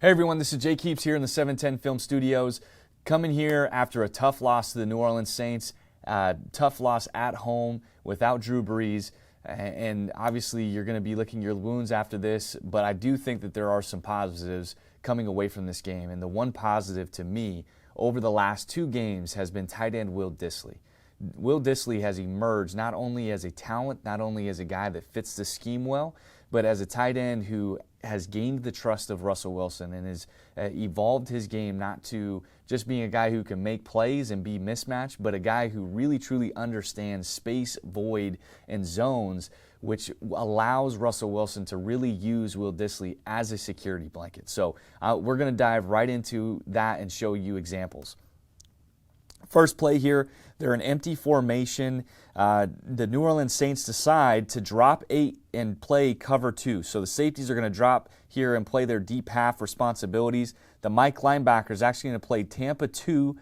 Hey everyone, this is Jake Heaps here in the 710 Film Studios, coming here after a tough loss to the New Orleans Saints, tough loss at home without Drew Brees, and obviously you're going to be licking your wounds after this, but I do think that there are some positives coming away from this game, and the one positive to me over the last two games has been tight end Will Dissly. Will Dissly has emerged not only as a talent, not only as a guy that fits the scheme well, but as a tight end who has gained the trust of Russell Wilson and has evolved his game not to just being a guy who can make plays and be mismatched, but a guy who really truly understands space, void, and zones, which allows Russell Wilson to really use Will Dissly as a security blanket. So we're going to dive right into that and show you examples. First play here, they're an empty formation. The New Orleans Saints decide to drop 8 and play cover 2. So the safeties are going to drop here and play their deep half responsibilities. The Mike linebacker is actually going to play Tampa 2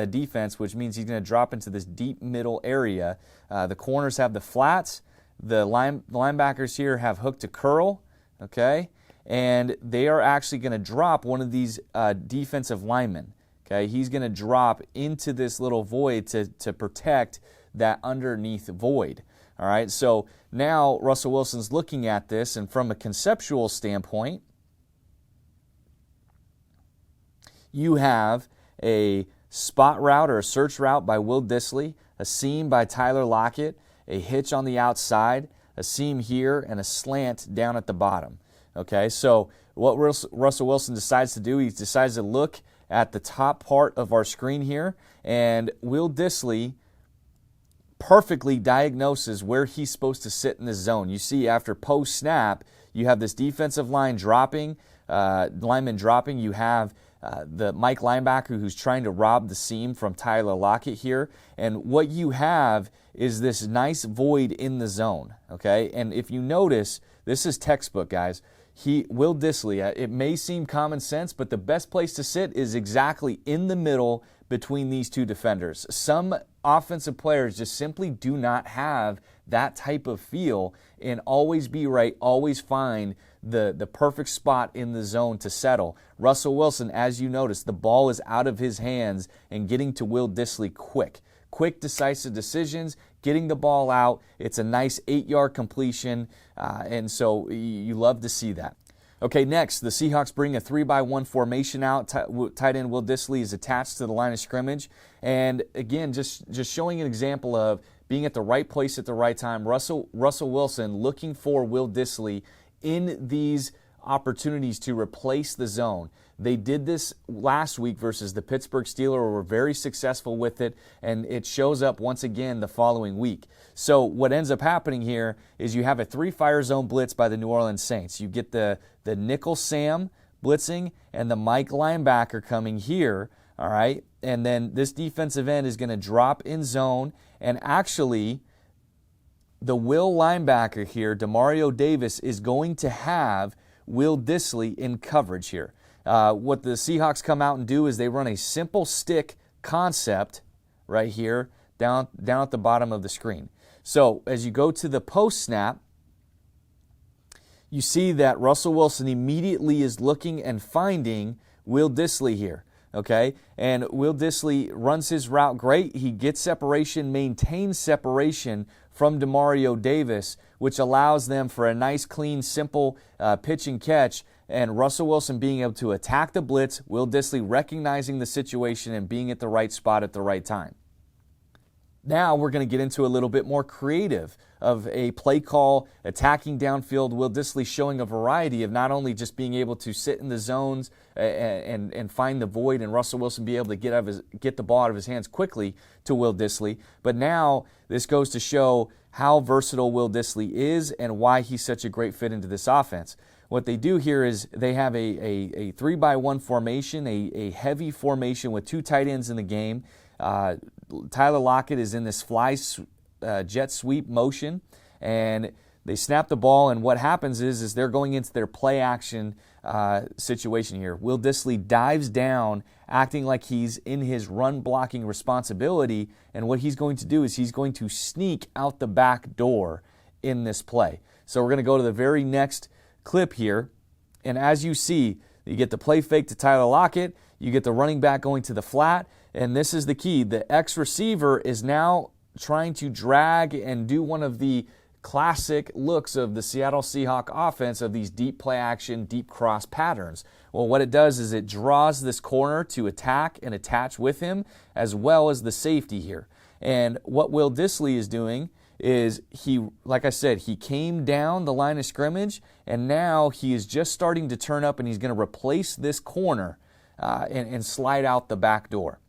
defense, which means he's going to drop into this deep middle area. The corners have the flats. The linebackers here have hook to curl, okay? And they are actually going to drop one of these defensive linemen. Okay, he's going to drop into this little void to protect that underneath void. All right, so now Russell Wilson's looking at this, and from a conceptual standpoint, you have a spot route or a search route by Will Dissly, a seam by Tyler Lockett, a hitch on the outside, a seam here, and a slant down at the bottom. Okay, so what Russell Wilson decides to do, he decides to look at the top part of our screen here, and Will Dissly perfectly diagnoses where he's supposed to sit in the zone. You see, after post-snap, you have this defensive line dropping, lineman dropping. You have the Mike linebacker who's trying to rob the seam from Tyler Lockett here, and what you have is this nice void in the zone, okay? And if you notice, this is textbook, guys. Will Dissly, it may seem common sense, but the best place to sit is exactly in the middle between these two defenders. Some offensive players just simply do not have that type of feel and always be right, always find the perfect spot in the zone to settle. Russell Wilson, as you notice, the ball is out of his hands and getting to Will Dissly quick. Quick, decisive decisions, getting the ball out. It's a nice 8-yard completion, and so you love to see that. Okay, next, the Seahawks bring a 3-by-1 formation out. Tight end Will Dissly is attached to the line of scrimmage. And again, just showing an example of being at the right place at the right time. Russell Wilson looking for Will Dissly in these opportunities to replace the zone. They did this last week versus the Pittsburgh Steelers, were very successful with it, and it shows up once again the following week. So what ends up happening here is you have a 3-fire zone blitz by the New Orleans Saints. You get the nickel Sam blitzing and the Mike linebacker coming here, all right? And then this defensive end is going to drop in zone, and actually the Will linebacker here, Demario Davis, is going to have Will Dissly in coverage here. What the Seahawks come out and do is they run a simple stick concept right here down at the bottom of the screen. So as you go to the post snap, you see that Russell Wilson immediately is looking and finding Will Dissly here. Okay, and Will Dissly runs his route great. He gets separation, maintains separation from Demario Davis, which allows them for a nice, clean, simple pitch and catch. And Russell Wilson being able to attack the blitz, Will Dissly recognizing the situation and being at the right spot at the right time. Now we're going to get into a little bit more creative of a play call, attacking downfield. Will Dissly showing a variety of not only just being able to sit in the zones and find the void, and Russell Wilson be able to get the ball out of his hands quickly to Will Dissly, but now this goes to show how versatile Will Dissly is and why he's such a great fit into this offense. What they do here is they have a 3-by-1 formation, a heavy formation with 2 tight ends in the game. Tyler Lockett is in this jet sweep motion, and they snap the ball, and what happens is they're going into their play action situation here. Will Dissly dives down, acting like he's in his run blocking responsibility, and what he's going to do is he's going to sneak out the back door in this play. So we're going to go to the very next clip here, and as you see, You get the play fake to Tyler Lockett. You get the running back going to the flat. And this is the key. The X receiver is now trying to drag and do one of the classic looks of the Seattle Seahawks offense of these deep play action, deep cross patterns. Well, what it does is it draws this corner to attack and attach with him, as well as the safety here. And what Will Dissly is doing is like I said, he came down the line of scrimmage, and now he is just starting to turn up, and he's going to replace this corner and slide out the back door.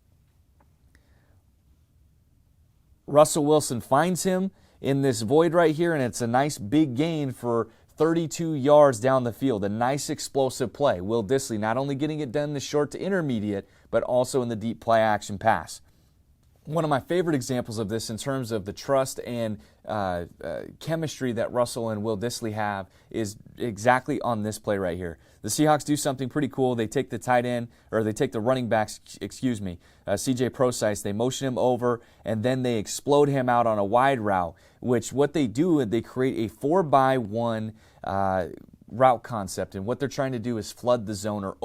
Russell Wilson finds him in this void right here, and it's a nice big gain for 32 yards down the field. A nice explosive play. Will Dissly not only getting it done in the short to intermediate, but also in the deep play action pass. One of my favorite examples of this in terms of the trust and chemistry that Russell and Will Dissly have is exactly on this play right here. The Seahawks do something pretty cool. They take the tight end, or they take the running back, CJ Prosise. They motion him over, and then they explode him out on a wide route, which what they do is they create a 4-by-1 route concept. And what they're trying to do is flood the zone or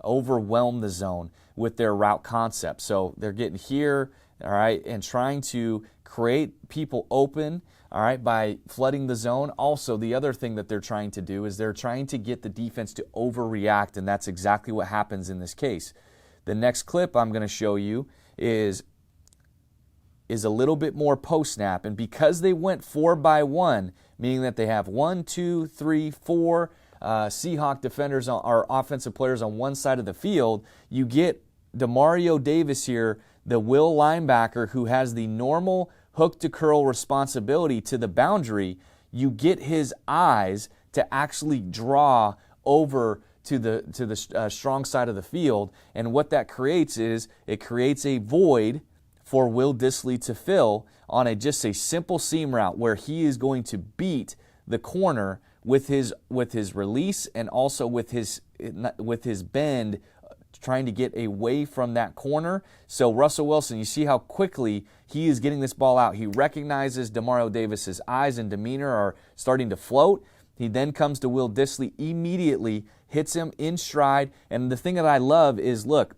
overwhelm the zone with their route concept. So they're getting here, all right, and trying to create people open, all right, by flooding the zone. Also, the other thing that they're trying to do is they're trying to get the defense to overreact, and that's exactly what happens in this case. The next clip I'm going to show you is a little bit more post-snap, and because they went 4-by-1, meaning that they have 1, 2, 3, 4 Seahawk defenders or offensive players on one side of the field, you get Demario Davis here, the will linebacker who has the normal hook to curl responsibility to the boundary. You get his eyes to actually draw over to the strong side of the field, and what that creates is it creates a void for Will Dissly to fill on just a simple seam route where he is going to beat the corner with his release and also with his bend, trying to get away from that corner. So Russell Wilson, you see how quickly he is getting this ball out. He recognizes Demario Davis's eyes and demeanor are starting to float. He then comes to Will Dissly, immediately hits him in stride. And the thing that I love is, look,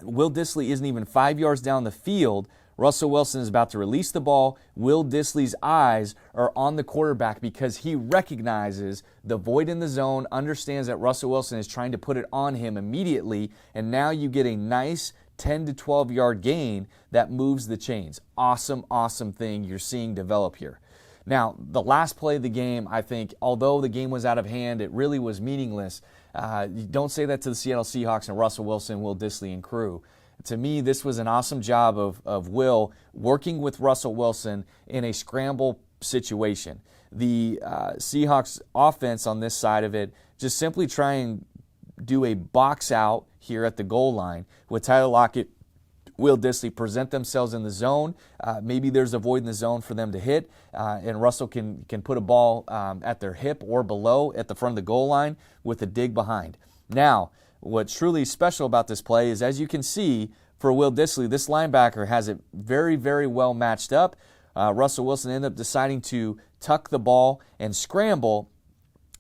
Will Dissly isn't even 5 yards down the field. Russell Wilson is about to release the ball. Will Dissly's eyes are on the quarterback because he recognizes the void in the zone, understands that Russell Wilson is trying to put it on him immediately, and now you get a nice 10 to 12 yard gain that moves the chains. Awesome, awesome thing you're seeing develop here. Now, the last play of the game, I think, although the game was out of hand, it really was meaningless. You don't say that to the Seattle Seahawks and Russell Wilson, Will Dissly, and crew. To me, this was an awesome job of Will working with Russell Wilson in a scramble situation. The Seahawks offense on this side of it just simply try and do a box out here at the goal line with Tyler Lockett, Will Dissly present themselves in the zone. Maybe there's a void in the zone for them to hit, and Russell can put a ball at their hip or below at the front of the goal line with a dig behind. Now, what's truly special about this play is, as you can see, for Will Dissly, this linebacker has it very, very well matched up. Russell Wilson ended up deciding to tuck the ball and scramble,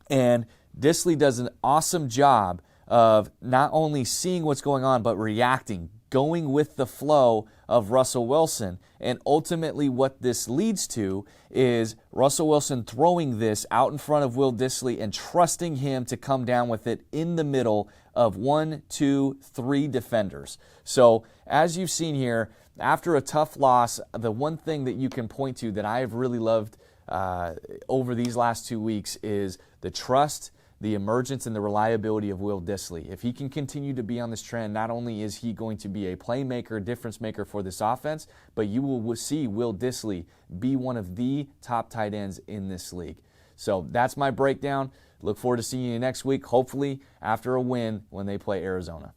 and Dissly does an awesome job of not only seeing what's going on, but reacting, going with the flow of Russell Wilson. And ultimately what this leads to is Russell Wilson throwing this out in front of Will Dissly and trusting him to come down with it in the middle of 1, 2, 3 defenders. So as you've seen here, after a tough loss, the one thing that you can point to that I have really loved over these last 2 weeks is the trust, the emergence, and the reliability of Will Dissly. If he can continue to be on this trend, not only is he going to be a playmaker, difference maker for this offense, but you will see Will Dissly be one of the top tight ends in this league. So that's my breakdown. Look forward to seeing you next week, hopefully after a win when they play Arizona.